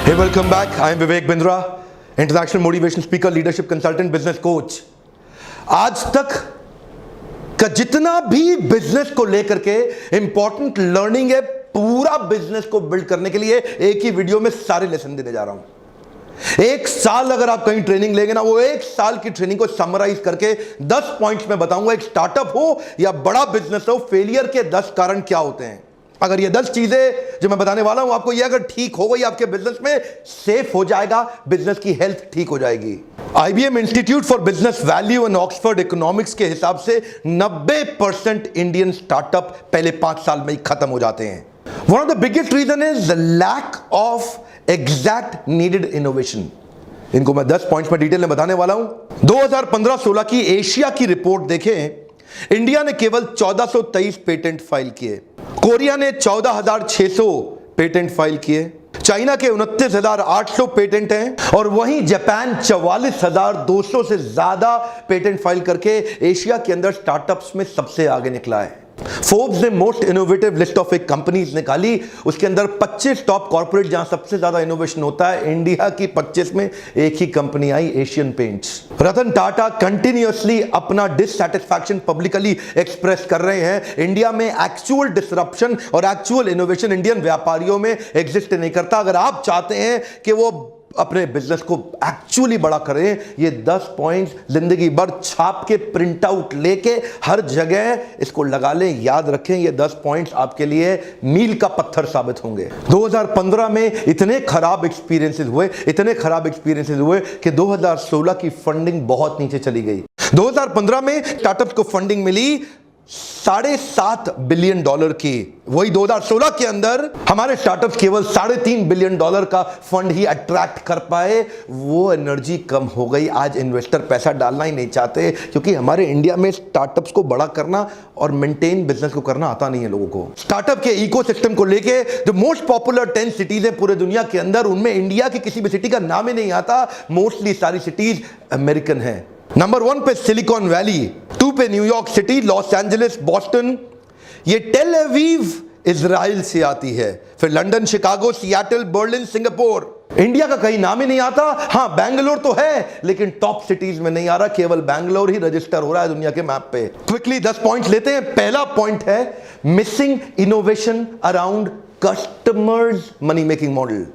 Hey, welcome back. I am Vivek Bindra, international motivation speaker, leadership consultant, business coach. आज तक का जितना भी बिजनेस को लेकर के इंपॉर्टेंट लर्निंग है, पूरा बिजनेस को बिल्ड करने के लिए एक ही वीडियो में सारे लेसन देने जा रहा हूं। एक साल अगर आप कहीं ट्रेनिंग लेंगे ना, वो एक साल की ट्रेनिंग को समराइज करके 10 पॉइंट्स में बताऊंगा। एक स्टार्टअप हो या बड़ा बिजनेस हो, फेलियर के 10 कारण क्या होते हैं। अगर ये 10 चीजें जो मैं बताने वाला हूं आपको, ये अगर ठीक हो गई, आपके बिजनेस में सेफ हो जाएगा, बिजनेस की हेल्थ ठीक हो जाएगी। IBM institute for business value and Oxford economics के हिसाब से 90% इंडियन स्टार्टअप पहले 5 साल में ही खत्म हो जाते हैं। One of the biggest reason is the lack of exact needed innovation. इनको मैं 10 पॉइंट्स में डिटेल में बताने वाला हूं। 2015-16 की एशिया की रिपोर्ट देखें, इंडिया ने केवल 1423 पेटेंट फाइल किए, कोरिया ने 14,600 पेटेंट फाइल किए, चाइना के 29,800 पेटेंट हैं और वहीं जापान 44,200 से ज्यादा पेटेंट फाइल करके एशिया के अंदर स्टार्टअप्स में सबसे आगे निकला है। फोर्ब्स ने मोस्ट इनोवेटिव लिस्ट ऑफ एक कंपनीज निकाली, उसके अंदर 25 टॉप कॉर्पोरेट जहां सबसे ज्यादा इनोवेशन होता है, इंडिया की 25 में एक ही कंपनी आई, Asian paints. Ratan Tata continuously अपना डिससैटिस्फैक्शन पब्लिकली एक्सप्रेस कर रहे हैं। इंडिया में एक्चुअल डिसरप्शन और एक्चुअल इनोवेशन इंडियन व्यापारियों में एग्जिस्ट नहीं करता। अगर आप चाहते हैं कि वो अपने बिजनेस को एक्चुअली बड़ा करें, ये 10 पॉइंट्स जिंदगी भर छाप के प्रिंट आउट लेके हर जगह इसको लगा लें, याद रखें। ये 10 पॉइंट्स आपके लिए मील का पत्थर साबित होंगे। 2015 में इतने खराब एक्सपीरियंसेस हुए कि 2016 की फंडिंग बहुत नीचे चली गई। 2015 में स्टार्टअप्स को फंडिंग मिली $7.5 बिलियन की। वही 2016 के अंदर हमारे स्टार्टअप्स केवल $3.5 बिलियन का फंड ही अट्रैक्ट कर पाए। वो एनर्जी कम हो गई। आज इन्वेस्टर पैसा डालना ही नहीं चाहते, क्योंकि हमारे इंडिया में स्टार्टअप्स को बड़ा करना और मेंटेन बिजनेस को करना आता नहीं है लोगों को। स्टार्टअप के इकोसिस्टम को लेके जो मोस्ट पॉपुलर 10 सिटीज है पूरे दुनिया के अंदर, उनमें इंडिया की किसी भी सिटी का नाम ही नहीं आता। मोस्टली सारी सिटीज अमेरिकन है। नंबर 1 पे सिलिकॉन वैली, 2 पे New York city, Los Angeles, Boston. ये टेल अवीव इजराइल से आती है, फिर London, Chicago, Seattle, Berlin, Singapore. India का कहीं नाम ही नहीं आता। हां, बैंगलोर तो है, लेकिन टॉप सिटीज में नहीं आ रहा। केवल बैंगलोर ही रजिस्टर हो रहा है दुनिया के मैप पे। क्विकली 10 पॉइंट लेते हैं। पहला पॉइंट है missing innovation around customers money making model.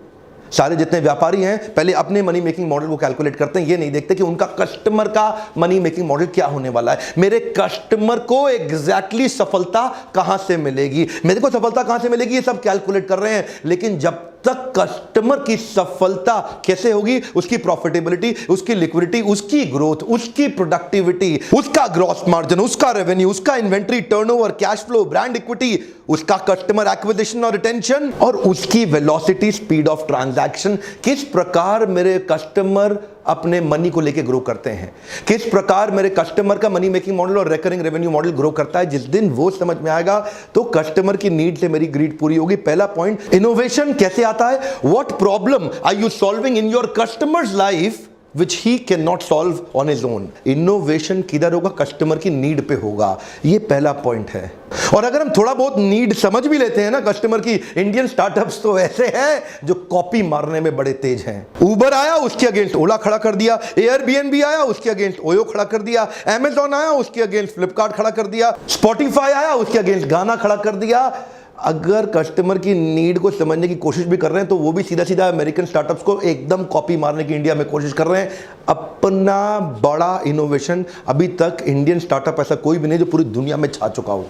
सारे जितने व्यापारी हैं पहले अपने मनी मेकिंग मॉडल को कैलकुलेट करते हैं, ये नहीं देखते कि उनका कस्टमर का मनी मेकिंग मॉडल क्या होने वाला है। मेरे कस्टमर को एग्जैक्टली सफलता कहां से मिलेगी, मेरे को सफलता कहां से मिलेगी, ये सब कैलकुलेट कर रहे हैं। लेकिन जब तक कस्टमर की सफलता कैसे होगी, उसकी प्रॉफिटेबिलिटी, उसकी लिक्विडिटी, उसकी ग्रोथ, उसकी प्रोडक्टिविटी, उसका ग्रॉस मार्जिन, उसका रेवेन्यू, उसका inventory turnover, cash flow, brand equity, उसका कस्टमर एक्विजिशन और रिटेंशन, और उसकी वेलोसिटी, स्पीड ऑफ ट्रांजैक्शन। किस प्रकार मेरे कस्टमर अपने मनी को लेके ग्रो करते हैं, किस प्रकार मेरे कस्टमर का मनी मेकिंग मॉडल और रिकरिंग रेवेन्यू मॉडल ग्रो करता है। जिस दिन वो समझ में आएगा तो कस्टमर की नीड से मेरी ग्रीड पूरी होगी। पहला पॉइंट, इनोवेशन कैसे आता है। What problem are you solving in your customers life which he cannot solve on his own। Innovation किधर होगा, कस्टमर की नीड पे होगा। ये पहला पॉइंट है। और अगर हम थोड़ा बहुत नीड समझ भी लेते हैं ना कस्टमर की, इंडियन स्टार्टअप्स तो ऐसे हैं जो कॉपी मारने में बड़े तेज हैं। उबर आया, उसके अगेंस्ट ओला खड़ा कर दिया। एयरबीएनबी आया, उसके अगेंस्ट ओयो खड़ा कर दिया। अमेजॉन आया, उसके अगेंस्ट फ्लिपकार्ट खड़ा कर दिया। स्पॉटिफाई आया, उसके अगेंस्ट गाना खड़ा कर दिया। अगर कस्टमर की नीड को समझने की कोशिश भी कर रहे हैं तो वो भी सीधा सीधा अमेरिकन स्टार्टअप्स को एकदम कॉपी मारने की इंडिया में कोशिश कर रहे हैं। अपना बड़ा इनोवेशन अभी तक इंडियन स्टार्टअप ऐसा कोई भी नहीं जो पूरी दुनिया में छा चुका हो।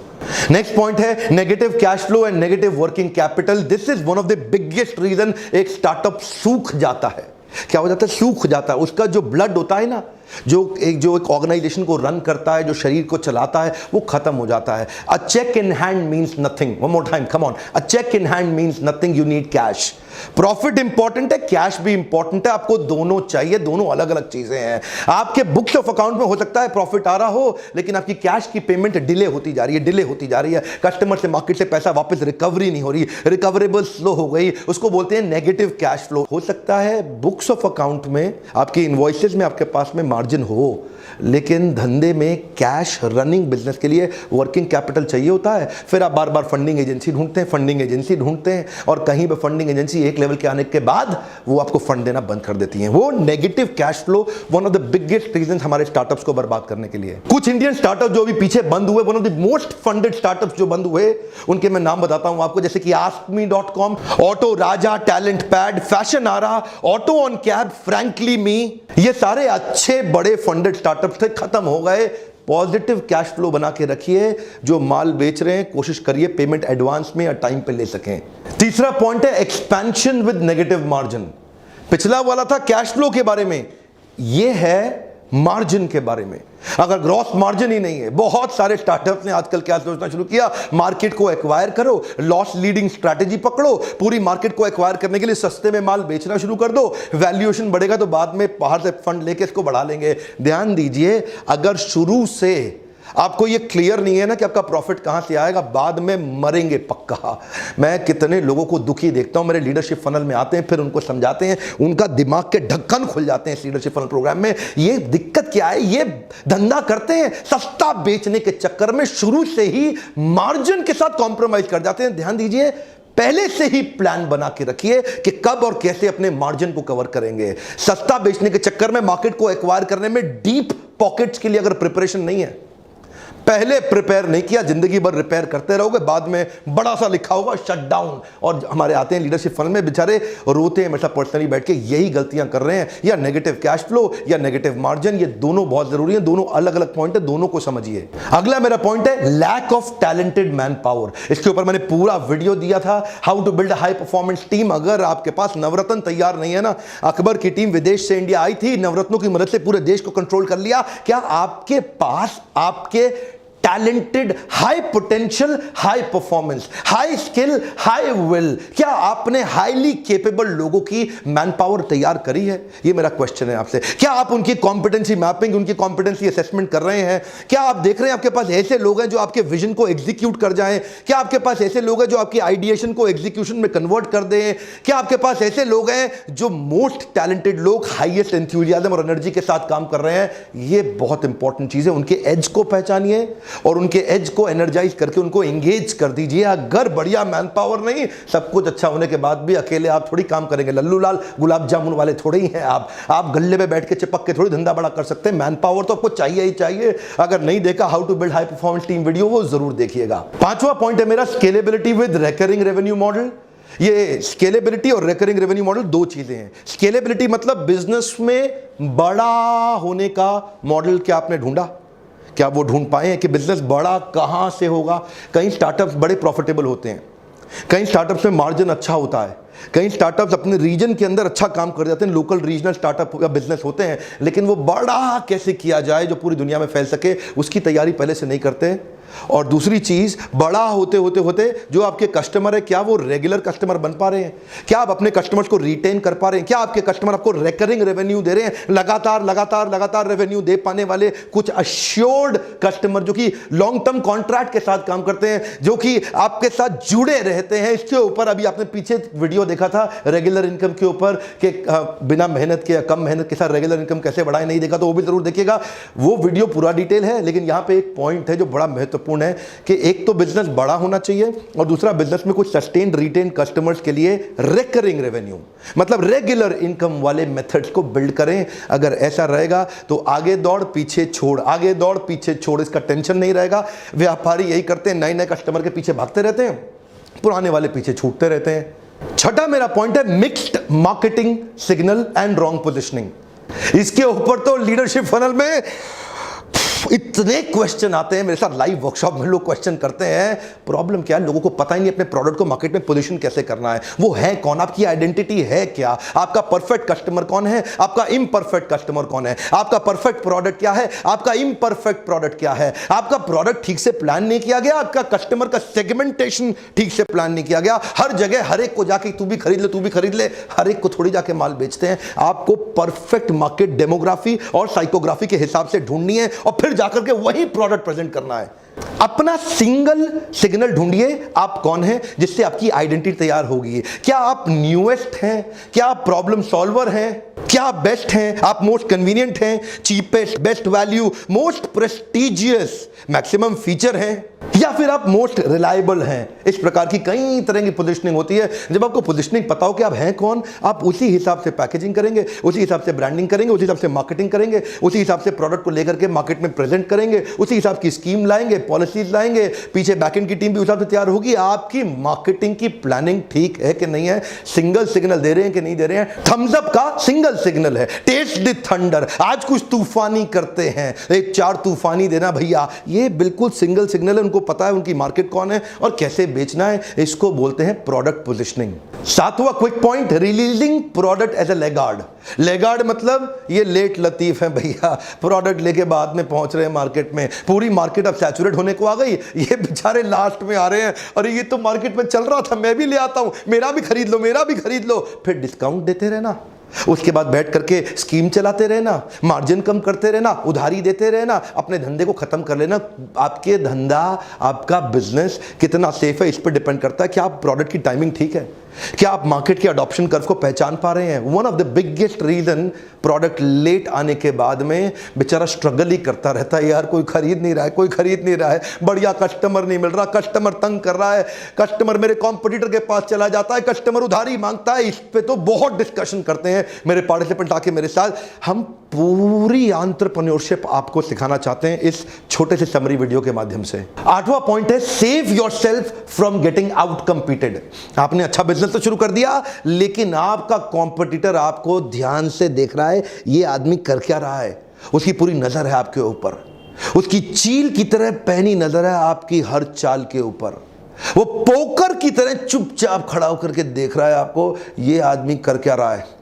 नेक्स्ट पॉइंट है negative cash flow and negative working capital. This is one of the biggest reason एक स्टार्टअप सूख जाता है। क्या हो जाता है, सूख जाता है। उसका जो ब्लड होता है ना, जो एक ऑर्गेनाइजेशन को रन करता है, जो शरीर को चलाता है, वो खत्म हो जाता है। A cheque in hand means nothing. One more time, come on. A cheque in hand means nothing, you need cash. Profit important है, कैश भी इंपॉर्टेंट है। आपको दोनों चाहिए, दोनों अलग अलग चीजें हैं। आपके बुक्स ऑफ अकाउंट में हो सकता है प्रॉफिट आ रहा हो, लेकिन आपकी कैश की पेमेंट डिले होती जा रही है। कस्टमर से, मार्केट से पैसा वापस रिकवरी नहीं हो रही, रिकवरेबल स्लो हो गई, उसको बोलते हैं नेगेटिव कैश फ्लो। हो सकता है बुक्स ऑफ अकाउंट में, आपके इनवॉइसेस में आपके पास में मार्जिन हो, लेकिन धंधे में कैश रनिंग बिजनेस के लिए वर्किंग कैपिटल चाहिए होता है। फिर आप बार बार फंडिंग एजेंसी ढूंढते हैं और कहीं पे फंडिंग एजेंसी एक लेवल के आने के बाद वो आपको फंड देना बंद कर देती हैं। वो negative cash flow one of the biggest reason हमारे स्टार्टअप्स को बर्बाद करने के लिए। कुछ इंडियन स्टार्टअप जो अभी पीछे बंद हुए, one of the most funded startups जो बंद हुए, उनके मैं नाम बताता हूं आपको, जैसे कि askme.com, Auto Raja, Talent Pad, Fashionara, Auto On Cab, Frankly Me, ये सारे अच्छे बड़े फंडेड स्टार्टअप्स थे, खत्म हो गए। पॉजिटिव कैश फ्लो बना के रखिए। जो माल बेच रहे हैं कोशिश करिए पेमेंट एडवांस में या टाइम पे ले सकें। तीसरा पॉइंट है एक्सपेंशन विद नेगेटिव मार्जिन। पिछला वाला था कैश फ्लो के बारे में, यह है मार्जिन के बारे में। अगर ग्रॉस मार्जिन ही नहीं है, बहुत सारे स्टार्टअप्स ने आजकल क्या सोचना शुरू किया, मार्केट को एक्वायर करो, लॉस लीडिंग स्ट्रैटेजी पकड़ो, पूरी मार्केट को एक्वायर करने के लिए सस्ते में माल बेचना शुरू कर दो, वैल्यूएशन बढ़ेगा तो बाद में बाहर से फंड लेके इसको बढ़ा लेंगे। ध्यान दीजिए, अगर शुरू से आपको ये क्लियर नहीं है ना कि आपका प्रॉफिट कहां से आएगा, बाद में मरेंगे पक्का। मैं कितने लोगों को दुखी देखता हूं, मेरे लीडरशिप फनल में आते हैं, फिर उनको समझाते हैं, उनका दिमाग के ढक्कन खुल जाते हैं इस लीडरशिप फनल प्रोग्राम में। ये दिक्कत क्या है, ये धंधा करते हैं सस्ता बेचने के चक्कर में, शुरू से ही मार्जिन के साथ कॉम्प्रोमाइज कर जाते हैं। ध्यान दीजिए, पहले से ही प्लान बना के रखिए कि कब और कैसे अपने मार्जिन को कवर करेंगे। सस्ता बेचने के चक्कर में मार्केट को एक्वायर करने में डीप पॉकेट्स के लिए अगर प्रिपरेशन नहीं है, पहले प्रिपेयर नहीं किया, जिंदगी भर रिपेयर करते रहोगे, बाद में बड़ा सा लिखा होगा शट डाउन। और हमारे आते हैं लीडरशिप फंड में, बेचारे रोते हैं हमेशा पर्सनली बैठ के, यही गलतियां कर रहे हैं। या नेगेटिव कैश फ्लो या नेगेटिव मार्जिन, ये दोनों बहुत जरूरी है, दोनों अलग अलग पॉइंट है, दोनों को समझिए। अगला मेरा पॉइंट है lack of talented manpower. इसके ऊपर मैंने पूरा वीडियो दिया था, how to build high performance team. अगर आपके पास नवरत्न तैयार नहीं है ना, अकबर की टीम विदेश से इंडिया आई थी, नवरत्नों की मदद से पूरे देश को कंट्रोल कर लिया। क्या आपके पास आपके talented, high potential, high performance, high skill, high will, क्या आपने हाईली केपेबल लोगों की मैन पावर तैयार करी है? ये मेरा क्वेश्चन है आपसे। क्या आप उनकी कॉम्पिटेंसी मैपिंग, उनकी कॉम्पिटेंसी असेसमेंट कर रहे हैं? क्या आप देख रहे हैं आपके पास ऐसे लोग हैं जो आपके विजन को एग्जीक्यूट कर जाएं? क्या आपके पास ऐसे लोग हैं जो आपकी आइडिएशन को एग्जीक्यूशन में कन्वर्ट कर दें? क्या आपके पास ऐसे लोग हैं जो मोस्ट टैलेंटेड लोग हाईएस्ट एंथुसियाज्म और एनर्जी के साथ काम कर रहे हैं? ये बहुत इंपॉर्टेंट चीज है। उनके एज को पहचानिए और उनके एज को एनर्जाइज करके उनको एंगेज कर दीजिए। अगर बढ़िया मैन पावर नहीं, सब कुछ अच्छा होने के बाद भी अकेले आप थोड़ी काम करेंगे, लल्लू लाल गुलाब जामुन वाले थोड़े ही हैं आप गल्ले में बैठ के चिपक के थोड़ी धंधा बड़ा कर सकते हैं। मैन पावर तो आपको चाहिए ही चाहिए। अगर नहीं देखा how to build high performance team video, वो जरूर देखिएगा। पांचवा पॉइंट है मेरा scalability with recurring revenue model. ये स्केलेबिलिटी और रिकरिंग रेवेन्यू मॉडल दो चीजें हैं। स्केलेबिलिटी मतलब बिजनेस में बड़ा होने का मॉडल क्या आपने ढूंढा, क्या वो ढूंढ पाए हैं कि बिजनेस बड़ा कहां से होगा? कई स्टार्टअप्स बड़े प्रॉफिटेबल होते हैं, कई स्टार्टअप्स में मार्जिन अच्छा होता है, कई स्टार्टअप्स अपने रीजन के अंदर अच्छा काम कर जाते हैं, लोकल रीजनल स्टार्टअप या बिजनेस होते हैं, लेकिन वो बड़ा कैसे किया जाए जो पूरी दुनिया में फैल सके, उसकी तैयारी पहले से नहीं करते। और दूसरी चीज, बड़ा होते होते होते जो आपके कस्टमर है, क्या वो रेगुलर कस्टमर बन पा रहे हैं? क्या आप अपने कस्टमर्स को रिटेन कर पा रहे हैं? क्या आपके कस्टमर आपको रिकरिंग रेवेन्यू दे रहे हैं? लगातार लगातार लगातार रेवेन्यू दे पाने वाले कुछ अश्योर्ड कस्टमर जो कि लॉन्ग टर्म कॉन्ट्रैक्ट के साथ काम करते हैं, जो कि आपके साथ जुड़े रहते हैं। इसके ऊपर अभी आपने पीछे वीडियो देखा था रेगुलर इनकम के ऊपर कि बिना मेहनत के या कम मेहनत के साथ रेगुलर इनकम कैसे बढ़ाएं, नहीं देखा तो वो भी जरूर देखिएगा। वो वीडियो पूरा डिटेल है, लेकिन यहां पे एक पॉइंट है जो बड़ा महत्वपूर्ण है कि एक तो बिजनेस बड़ा होना चाहिए और दूसरा बिजनेस में कुछ सस्टेन्ड रिटेन कस्टमर्स के लिए रिकरिंग रेवेन्यू मतलब रेगुलर इनकम वाले मेथड्स को बिल्ड करें। अगर ऐसा रहेगा तो आगे दौड़ पीछे छोड़, आगे दौड़ पीछे छोड़, इसका टेंशन नहीं रहेगा। व्यापारी यही करते हैं, नए नए कस्टमर के पीछे भागते रहते हैं, पुराने वाले पीछे छूटते रहते हैं। छठा मेरा पॉइंट है mixed marketing signal and wrong positioning. इसके ऊपर तो लीडरशिप फनल में इतने क्वेश्चन आते हैं, मेरे साथ लाइव वर्कशॉप में लोग क्वेश्चन करते हैं। प्रॉब्लम क्या है, लोगों को पता ही नहीं अपने प्रोडक्ट को मार्केट में पोजीशन कैसे करना है। वो है कौन, आपकी आइडेंटिटी है क्या, आपका परफेक्ट कस्टमर कौन है, आपका इम्परफेक्ट कस्टमर कौन है, आपका परफेक्ट प्रोडक्ट क्या है, आपका इम्परफेक्ट प्रोडक्ट क्या है। आपका प्रोडक्ट ठीक से प्लान नहीं किया गया, आपका कस्टमर का सेगमेंटेशन ठीक से प्लान नहीं किया गया। हर जगह हर एक को जाके तू भी खरीद ले, तू भी खरीद ले, हर एक को थोड़ी जाके माल बेचते हैं। आपको परफेक्ट मार्केट डेमोग्राफी और साइकोग्राफी के हिसाब से ढूंढनी है और फिर जाकर के वही प्रोडक्ट प्रेजेंट करना है। अपना सिंगल सिग्नल ढूंढिए, आप कौन हैं, जिससे आपकी आइडेंटिटी तैयार होगी। क्या आप न्यूएस्ट हैं, क्या आप प्रॉब्लम सॉल्वर हैं, क्या आप बेस्ट हैं, आप मोस्ट कन्वीनियंट हैं, cheapest, best value, most prestigious, maximum feature हैं, या फिर आप मोस्ट रिलायबल हैं। इस प्रकार की कई तरह की पोजीशनिंग होती है। जब आपको पोजीशनिंग पता हो कि आप हैं कौन, आप उसी हिसाब से पैकेजिंग करेंगे, उसी हिसाब से ब्रांडिंग करेंगे, उसी हिसाब से मार्केटिंग करेंगे, उसी हिसाब से प्रोडक्ट को लेकर के मार्केट में प्रेजेंट करेंगे, उसी हिसाब की स्कीम लाएंगे, पॉलिसीज लाएंगे, पीछे बैकएंड की टीम भी उस हिसाब से तैयार होगी। आपकी मार्केटिंग की प्लानिंग ठीक है कि नहीं है, सिंगल सिग्नल दे रहे हैं कि नहीं दे रहे हैं। थम्स अप का सिंगल सिग्नल है, टेस्ट द थंडर, आज कुछ तूफानी करते हैं, एक 4 तूफानी देना भैया, ये बिल्कुल सिंगल सिग्नल है। उनको पता है उनकी मार्केट कौन है और कैसे बेचना है। इसको बोलते हैं प्रोडक्ट पोजीशनिंग। 7वां quick point, releasing product as a laggard. Laggard मतलब ये लेट लतीफ है भैया, प्रोडक्ट लेके बाद में पहुंच रहे हैं मार्केट में, पूरी मार्केट अब सैचुरेट होने को आ गई, ये बेचारे लास्ट में आ रहे हैं, अरे ये तो मार्केट में चल रहा था, मैं भी ले आता हूं, मेरा भी खरीद लो, मेरा भी खरीद लो। फिर डिस्काउंट देते रहना, उसके बाद बैठ करके स्कीम चलाते रहना, मार्जिन कम करते रहना, उधारी देते रहना, अपने धंधे को खत्म कर लेना। आपके धंधा, आपका बिजनेस कितना सेफ है, इस पर डिपेंड करता है कि आप प्रोडक्ट की टाइमिंग ठीक है, क्या आप मार्केट के अडॉप्शन कर्व को पहचान पा रहे हैं। One of the biggest reason product late आने के बाद में बेचारा स्ट्रगल ही करता रहता है, यार कोई खरीद नहीं रहा है, कोई खरीद नहीं रहा है, बढ़िया कस्टमर नहीं मिल रहा, कस्टमर तंग कर रहा है, कस्टमर मेरे कॉम्पिटिटर के पास चला जाता है, कस्टमर उधारी मांगता है। इस पे तो बहुत डिस्कशन करते हैं मेरे पार्टिसिपेंट आके मेरे साथ। हम पूरी एंटरप्रेन्योरशिप आपको सिखाना चाहते हैं इस छोटे से समरी वीडियो के माध्यम से। 8वां पॉइंट है, save yourself from getting out competed. आपने अच्छा बिजनेस तो शुरू कर दिया, लेकिन आपका कॉम्पिटिटर आपको ध्यान से देख रहा है, ये आदमी कर क्या रहा है, उसकी पूरी नजर है आपके ऊपर, उसकी चील की तरह पैनी नजर है आपकी हर चाल के ऊपर, वो पोकर की तरह चुपचाप खड़ा होकर के देख रहा है आपको, ये आदमी कर क्या रहा है।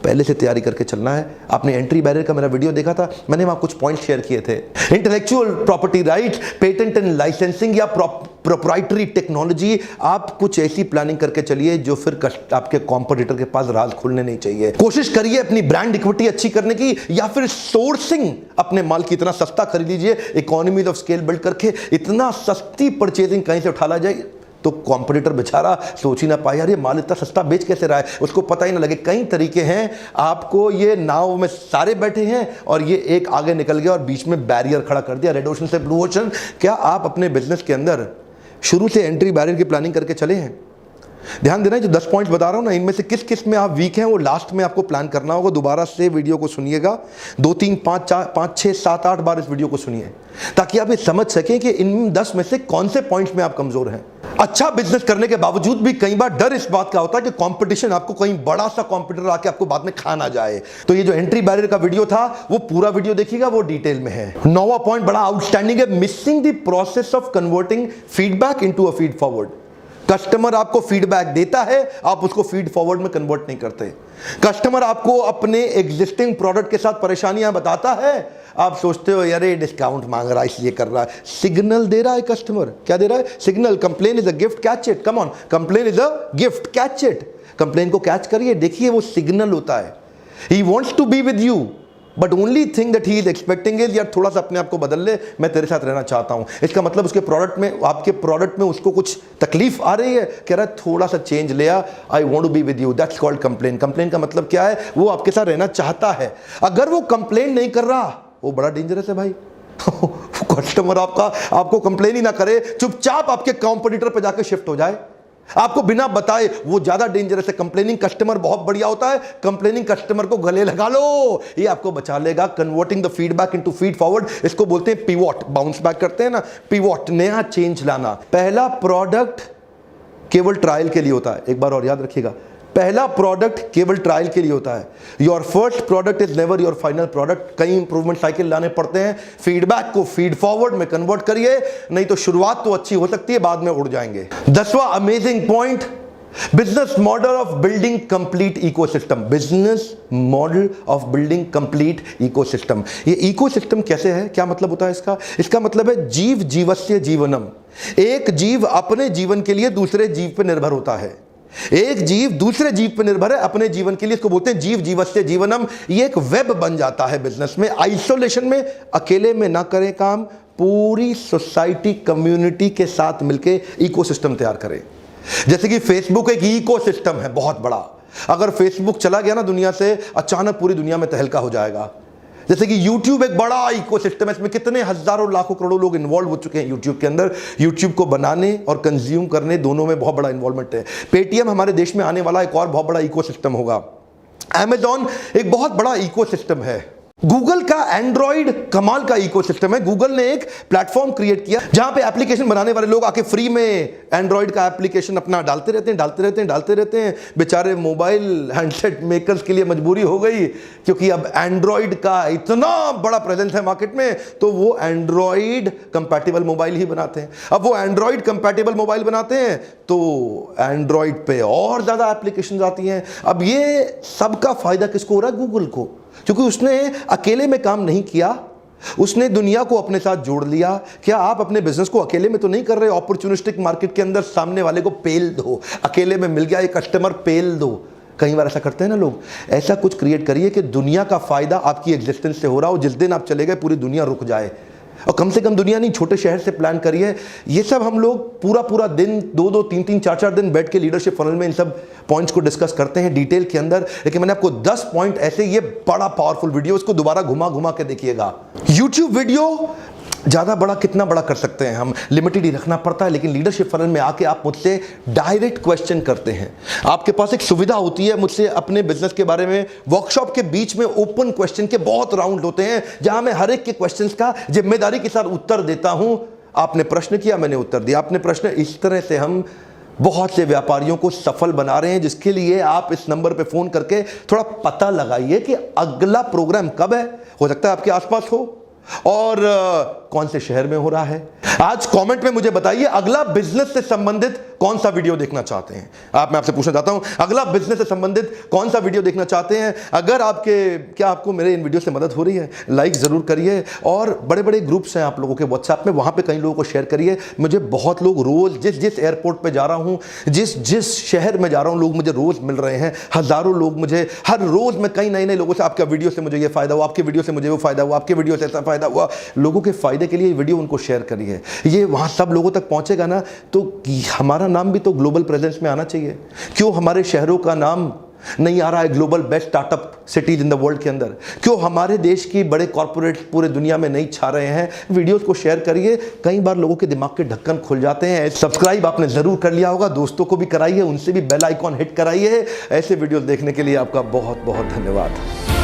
पहले से तैयारी करके चलना है। आपने एंट्री बैरियर का मेरा वीडियो देखा था, मैंने वहां कुछ पॉइंट शेयर किए थे। Intellectual property right, patent and licensing या प्रोप्राइटरी टेक्नोलॉजी, आप कुछ ऐसी प्लानिंग करके चलिए जो फिर आपके कॉम्पिटिटर के पास राज खुलने नहीं चाहिए। कोशिश करिए अपनी ब्रांड इक्विटी अच्छी करने की, या फिर सोर्सिंग, अपने माल की इतना सस्ता खरीद लीजिए, इकोनॉमीज ऑफ स्केल बिल्ड करके इतना सस्ती परचेजिंग कहीं से उठा ला जाए तो कॉम्पिटिटर बेचारा सोच ही ना पाए, यार ये माल इतना सस्ता बेच कैसे रहा है, उसको पता ही ना लगे। कई तरीके हैं, आपको ये नाव में सारे बैठे हैं और ये एक आगे निकल गया और बीच में बैरियर खड़ा कर दिया, रेड ओशन से ब्लू ओशन। क्या आप अपने बिजनेस के अंदर शुरू से एंट्री बैरियर की प्लानिंग करके चले हैं? ध्यान देना, जो 10 पॉइंट्स बता रहा हूं ना, इनमें से किस किस में आप वीक हैं वो लास्ट में आपको प्लान करना होगा। दोबारा से वीडियो को सुनिएगा, 2 3 5 4 5 6 7 8 बार इस वीडियो को सुनिए, ताकि आप ये समझ सकें कि इन 10 में से कौन से पॉइंट्स में आप कमजोर हैं। अच्छा बिजनेस करने के बावजूद भी कई बार डर इस बात का होता है कि कंपटीशन, आपको कहीं बड़ा सा कंपटीटर आके आपको बाद में खा ना जाए। तो ये जो एंट्री बैरियर का वीडियो था, वो पूरा वीडियो देखिएगा, वो डिटेल में है। 9वां पॉइंट बड़ा आउटस्टैंडिंग है, missing the process of converting feedback into a feed forward. Customer आपको फीडबैक देता है, आप उसको फीड फॉरवर्ड में कन्वर्ट नहीं करते। कस्टमर आपको अपने एग्जिस्टिंग प्रोडक्ट के साथ परेशानियां बताता है, आप सोचते हो यार ये डिस्काउंट मांग रहा है इसलिए कर रहा है। सिग्नल दे रहा है कस्टमर, क्या दे रहा है? Signal. Complain is a gift, catch it, come on, complain is a gift, catch it. Complain को कैच करिए, देखिए वो सिग्नल होता है। He wants to be with you, but only thing that he is expecting is, यार थोड़ा सा अपने आप को बदल ले, मैं तेरे साथ रहना चाहता हूं। इसका मतलब उसके प्रोडक्ट में, आपके प्रोडक्ट में उसको कुछ तकलीफ आ रही है, कह रहा है थोड़ा सा चेंज ले आ, I want to be with you, that's called complain. Complain का मतलब क्या है? वो आपके साथ रहना चाहता है। अगर वो कंप्लेन नहीं कर रहा, वो बड़ा डेंजरस है भाई। कस्टमर आपको कंप्लेन ही ना करे, चुपचाप आपके कॉम्पिटिटर पे जाके शिफ्ट हो जाए, आपको बिना बताए, वो ज्यादा डेंजरस है। कंप्लेनिंग कस्टमर बहुत बढ़िया होता है, कंप्लेनिंग कस्टमर को गले लगा लो, ये आपको बचा लेगा। Converting the feedback into feed forward, इसको बोलते हैं पिवोट। बाउंस बैक करते हैं ना, पिवोट, नया चेंज लाना। पहला प्रोडक्ट केवल ट्रायल के लिए होता है, एक बार और याद रखिएगा, पहला प्रोडक्ट केवल ट्रायल के लिए होता है। Your first product is never your final product. कई इंप्रूवमेंट साइकिल लाने पड़ते हैं, फीडबैक को फीड फॉरवर्ड में कन्वर्ट करिए, नहीं तो शुरुआत तो अच्छी हो सकती है, बाद में उड़ जाएंगे। 10वां amazing point, business model of building complete ecosystem. Business model of building complete ecosystem. ये इकोसिस्टम कैसे है, क्या मतलब होता है इसका? इसका मतलब है जीव जीवस्य जीवनम। एक जीव अपने जीवन के लिए दूसरे जीव पर निर्भर होता है, एक जीव दूसरे जीव पर निर्भर है अपने जीवन के लिए, इसको बोलते हैं जीव जीवस्य जीवनम। ये एक वेब बन जाता है बिजनेस में। आइसोलेशन में, अकेले में ना करें काम, पूरी सोसाइटी कम्युनिटी के साथ मिलके इकोसिस्टम तैयार करें। जैसे कि फेसबुक एक इकोसिस्टम है बहुत बड़ा, अगर फेसबुक चला गया ना दुनिया से, अचानक पूरी दुनिया में तहलका हो जाएगा। जैसे कि YouTube एक बड़ा इकोसिस्टम है, इसमें कितने हजारों लाखों करोड़ों लोग इन्वॉल्व हो चुके हैं YouTube के अंदर। YouTube को बनाने और कंज्यूम करने दोनों में बहुत बड़ा इन्वॉल्वमेंट है। पेटीएम हमारे देश में आने वाला एक और बहुत बड़ा इकोसिस्टम होगा। Amazon एक बहुत बड़ा इकोसिस्टम है। गूगल का एंड्रॉइड कमाल का इकोसिस्टम है। गूगल ने एक प्लेटफॉर्म क्रिएट किया जहां पे एप्लीकेशन बनाने वाले लोग आके फ्री में एंड्रॉइड का एप्लीकेशन अपना डालते रहते हैं। बेचारे मोबाइल हैंडसेट मेकर्स के लिए मजबूरी हो गई, क्योंकि अब एंड्रॉइड का इतना बड़ा प्रेजेंस है मार्केट में, तो वो एंड्रॉइड कंपैटिबल मोबाइल ही बनाते हैं। अब वो एंड्रॉइड कंपैटिबल मोबाइल बनाते हैं तो एंड्रॉइड पे और ज्यादा एप्लीकेशन आती हैं। अब ये सबका फायदा किसको हो रहा है? गूगल को, क्योंकि उसने अकेले में काम नहीं किया, उसने दुनिया को अपने साथ जोड़ लिया। क्या आप अपने बिजनेस को अकेले में तो नहीं कर रहे? अपॉर्चुनिस्टिक मार्केट के अंदर सामने वाले को पेल दो, अकेले में मिल गया ये कस्टमर, पेल दो। कई बार ऐसा करते हैं ना लोग। ऐसा कुछ क्रिएट करिए कि दुनिया का फायदा आपकी एग्जिस्टेंस से हो रहा हो। जिस दिन आप चले गए पूरी दुनिया रुक जाए, और कम से कम दुनिया नहीं, छोटे शहर से प्लान करिए। ये सब हम लोग पूरा दिन 2-2, 3-3, 4-4 दिन बैठ के लीडरशिप फनल में इन सब पॉइंट्स को डिस्कस करते हैं डिटेल के अंदर। लेकिन मैंने आपको 10 पॉइंट ऐसे, ये बड़ा पावरफुल वीडियो, इसको दोबारा घुमा के देखिएगा। YouTube वीडियो ज़्यादा बड़ा कितना बड़ा कर सकते हैं हम, लिमिटेड ही रखना पड़ता है। लेकिन लीडरशिप फनल में आके आप मुझसे डायरेक्ट क्वेश्चन करते हैं। आपके पास एक सुविधा होती है मुझसे अपने बिजनेस के बारे में, वर्कशॉप के बीच में ओपन क्वेश्चन के बहुत राउंड होते हैं, जहां मैं हर एक के क्वेश्चंस का जिम्मेदारी के साथ उत्तर देता हूं। आपने प्रश्न किया, मैंने उत्तर दिया, आपने प्रश्न। इस तरह से हम बहुत से व्यापारियों को सफल बना रहे हैं, जिसके लिए आप इस नंबर पे फोन करके थोड़ा पता लगाइए कि अगला प्रोग्राम कब है। हो सकता है आपके आसपास हो, और कौन से शहर में हो रहा है। आज कमेंट में मुझे बताइए अगला बिजनेस से संबंधित कौन सा वीडियो देखना चाहते हैं आप। मैं आपसे पूछना चाहता हूं, अगला बिजनेस से संबंधित कौन सा वीडियो देखना चाहते हैं। अगर क्या आपको मेरे इन वीडियो से मदद हो रही है, लाइक जरूर करिए। और बड़े बड़े ग्रुप्स हैं आप लोगों के व्हाट्सएप में, वहां पे कई लोगों को शेयर करिए। मुझे बहुत लोग रोज जिस एयरपोर्ट पे जा रहा हूं, जिस शहर में जा रहा हूं, लोग मुझे रोज मिल रहे हैं। हजारों लोग मुझे हर रोज, मैं कई नए लोगों से, आपका वीडियो से मुझे ये फायदा हुआ, आपके वीडियो से मुझे वो फायदा हुआ, आपके वीडियो से ऐसा फायदा हुआ। लोगों के फायदे के लिए वीडियो उनको शेयर करिए। ये वहां सब लोगों तक पहुंचेगा ना, तो हमारा नाम भी तो ग्लोबल प्रेजेंस में आना चाहिए। क्यों हमारे शहरों का नाम नहीं आ रहा है global best startup cities in the world के अंदर? क्यों हमारे देश की बड़े कॉर्पोरेट पूरे दुनिया में नहीं छा रहे हैं? वीडियोस को शेयर करिए। कई बार लोगों के दिमाग के ढक्कन खुल जाते हैं। सब्सक्राइब आपने जरूर कर लिया होगा, दोस्तों को भी कराइए, उनसे भी बेल आइकॉन हिट कराइए। ऐसे वीडियोस देखने के लिए आपका बहुत बहुत धन्यवाद।